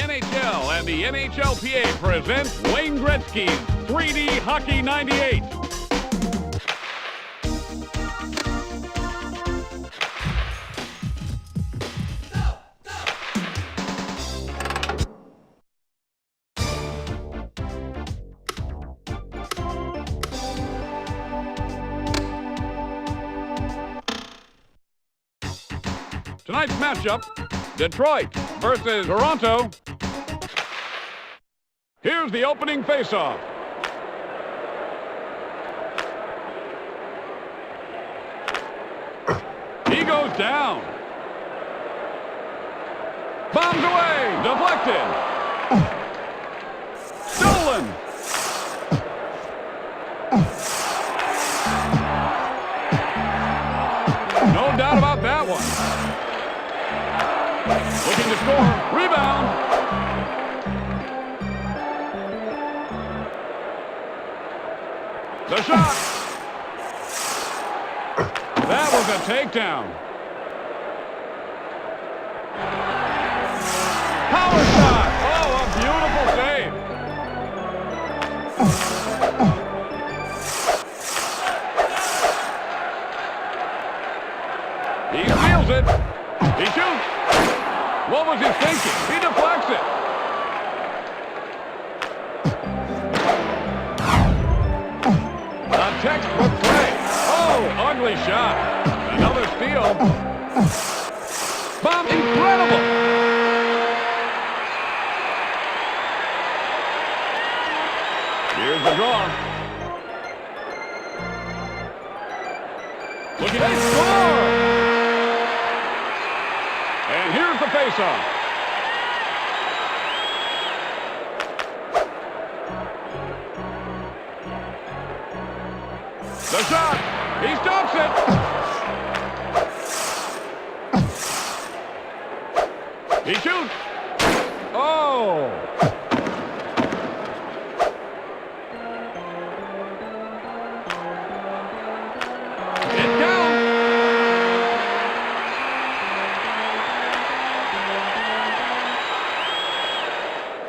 NHL and the NHLPA present Wayne Gretzky's 3D Hockey 98. Tonight's matchup, Detroit versus Toronto. Here's the opening faceoff. He goes down. Bombs away. Deflected. Stolen. No doubt about that one. Looking to score. Rebound. The shot. That was a takedown. Power shot. Oh, a beautiful save. He steals it. He shoots. What was he thinking? He deflects it. A textbook play. Oh, ugly shot. Another steal. Bomb, incredible. Here's the draw. Looking to score. And here's the faceoff. The shot. He stops it. He shoots. Oh. It counts.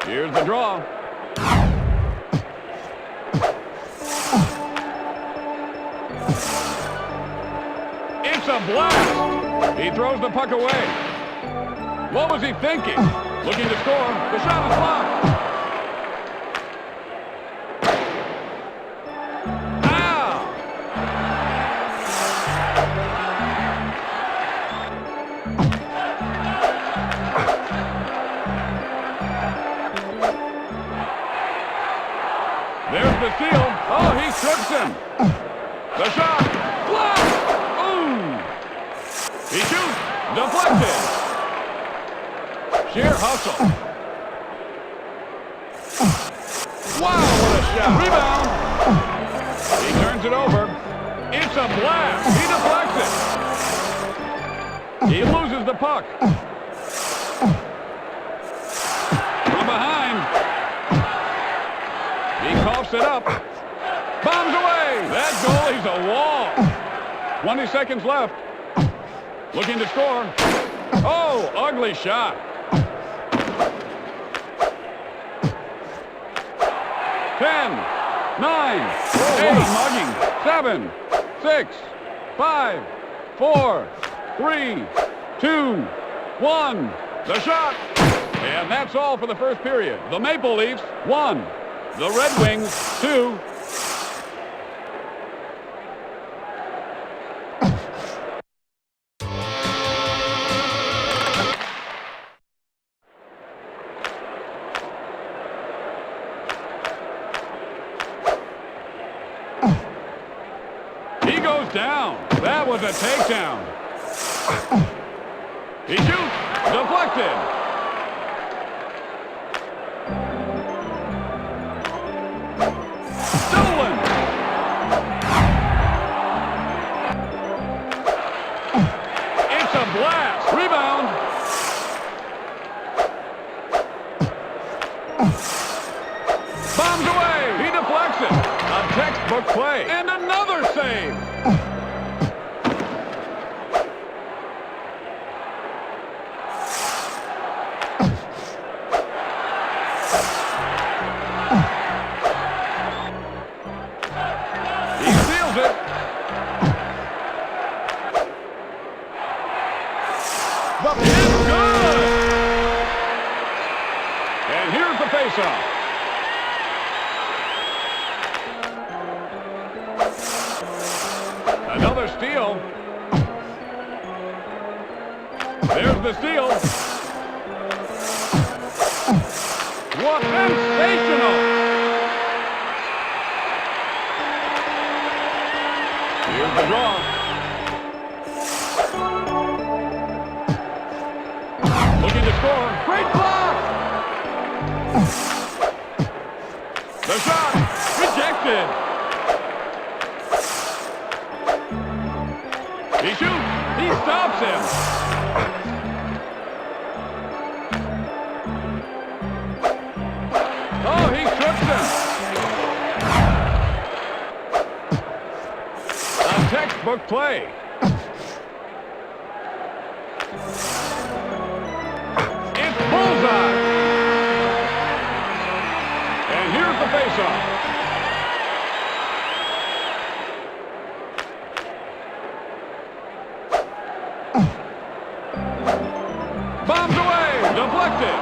Here's the draw. It's a blast. He throws the puck away. What was he thinking? Looking to score. The shot is blocked. Ow! There's the steal. Oh, he trips him. The shot. Blocked. Ooh. He shoots. Deflected. Sheer hustle. Wow, what a shot. Rebound. He turns it over. It's a blast. He deflects it. He loses the puck. From behind. He coughs it up. Bombs away. That goalie's a wall. 20 seconds left. Looking to score. Oh, ugly shot. 10, 9, 8, mugging, 7, 6, 5, 4, 3, 2, 1. The shot. And that's all for the first period. The Maple Leafs 1. The Red Wings 2. He goes down. That was a takedown. He shoots. Deflected. Stolen. It's a blast. Rebound. Bombs away. He deflects it. A textbook play. And another save. The pin, good! And here's the faceoff. Another steal. There's the steal. What sensational! Here's the draw. Looking to score. Great block! The shot rejected. He shoots. He stops him. Oh, he trips him. A textbook play. It's bullseye. And here's the faceoff. Bombs away. Deflected.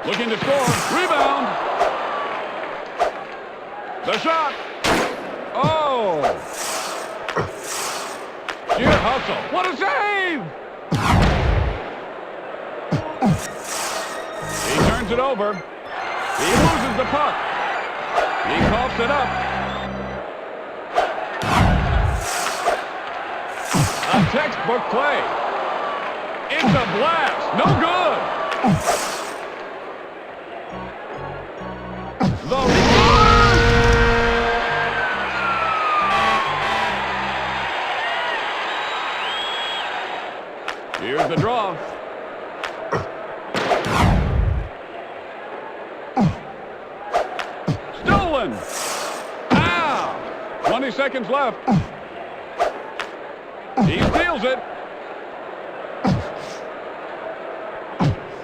Looking to score. Rebound. The shot. Oh. Sheer hustle. What a save. He turns it over. He loses the puck. He coughs it up. A textbook play. It's a blast. No good. The rebound! Here's the draw. Stolen! Ow! 20 seconds left. He steals it.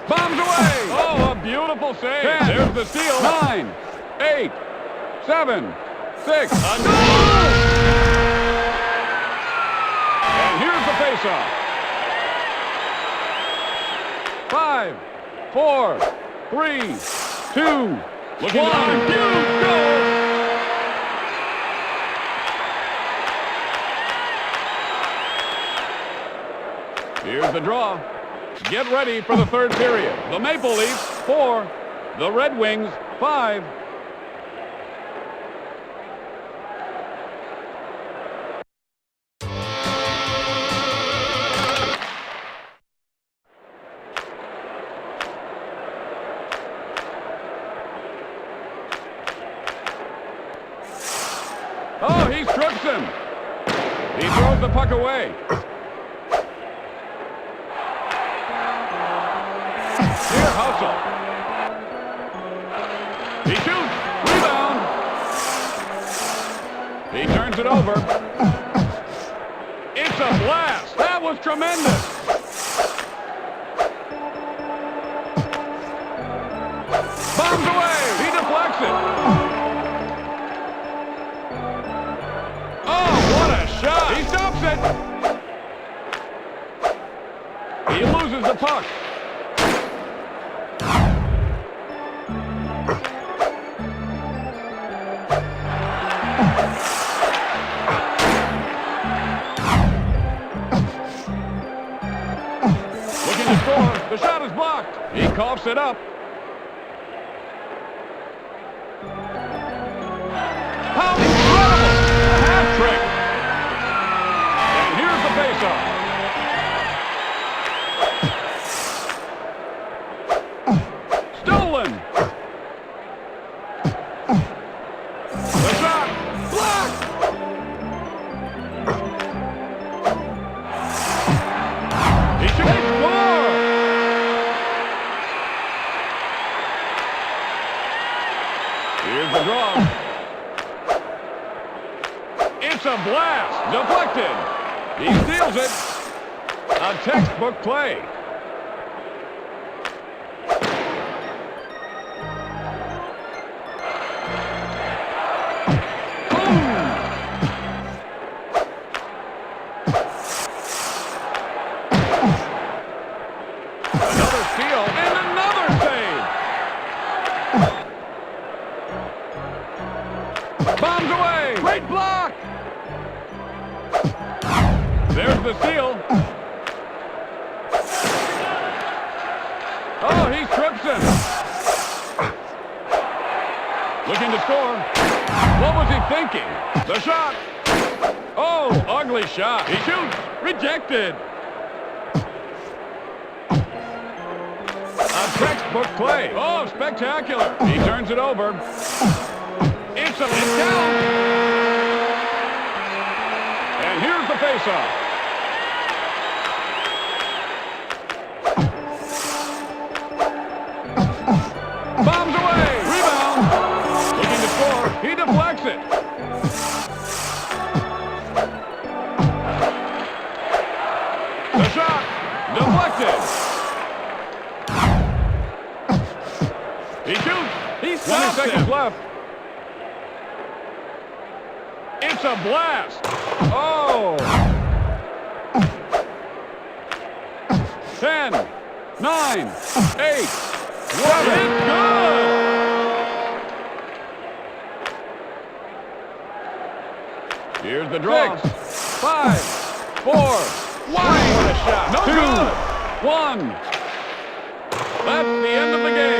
Bombs away! Oh, a beautiful save. 10, there's the steal. 9, 8, 7, 6. A goal! And here's the faceoff. 5, 4, 3, 2, looking on. Huge goal! Here's the draw. Get ready for the third period. The Maple Leafs, 4. The Red Wings, 5. Oh, he trips him. He throws the puck away. Sheer hustle. He shoots. Rebound. He turns it over. It's a blast. That was tremendous. Bombs away. He deflects it. Oh, what a shot. He stops it. He loses the puck. Looking to score. The shot is blocked. He coughs it up. How incredible! A hat trick. And here's the faceoff. Stolen. The shot blocked. He should score. Here's the draw. It's a blast. Deflected. He steals it. A textbook play. Boom! Block! There's the steal. Oh, he trips him. Looking to score. What was he thinking? The shot. Oh, ugly shot. He shoots. Rejected. A textbook play. Oh, spectacular. He turns it over. It's down. And here's the face-off. Bombs away. Rebound. Looking to score. He deflects it. The shot. Deflected. He shoots. He stops 20 seconds left. It's a blast. Oh. 10, 9, 8, 7. It's good. Here's the draw. 6, 5, 4. Wide. What a shot. No good. 1. That's the end of the game.